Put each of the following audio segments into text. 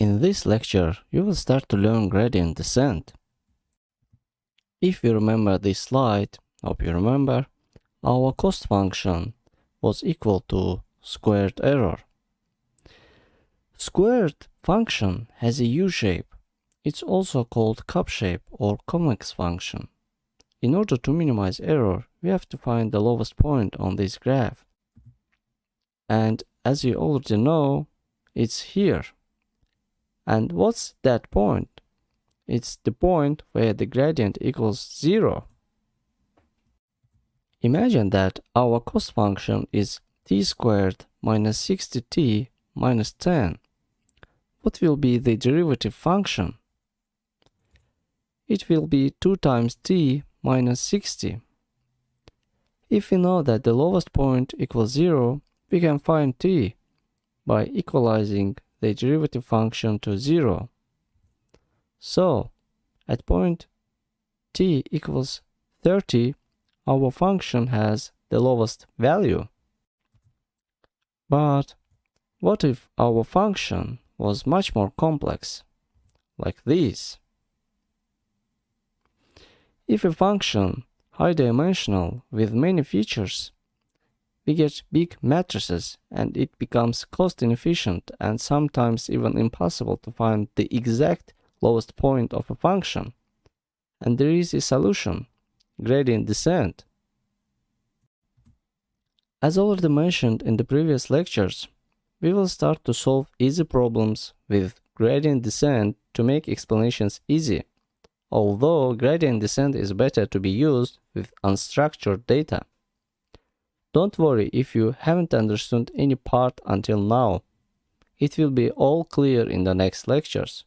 In this lecture, you will start to learn gradient descent. If you remember this slide, hope you remember, our cost function was equal to squared error. Squared function has a U-shape. It's also called cup shape or convex function. In order to minimize error, we have to find the lowest point on this graph. And as you already know, it's here. And what's that point? It's the point where the gradient equals 0. Imagine that our cost function is t squared minus 60t minus 10. What will be the derivative function? It will be 2 times t minus 60. If we know that the lowest point equals 0, we can find t by equalizing the derivative function to 0. So, at point t equals 30, our function has the lowest value. But what if our function was much more complex, like this? If a function high-dimensional with many features, we get big matrices and it becomes cost-inefficient and sometimes even impossible to find the exact lowest point of a function. And there is a solution: gradient descent. As already mentioned in the previous lectures, we will start to solve easy problems with gradient descent to make explanations easy, although gradient descent is better to be used with unstructured data. Don't worry if you haven't understood any part until now. It will be all clear in the next lectures.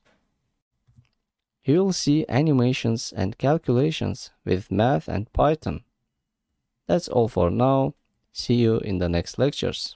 You will see animations and calculations with math and Python. That's all for now. See you in the next lectures.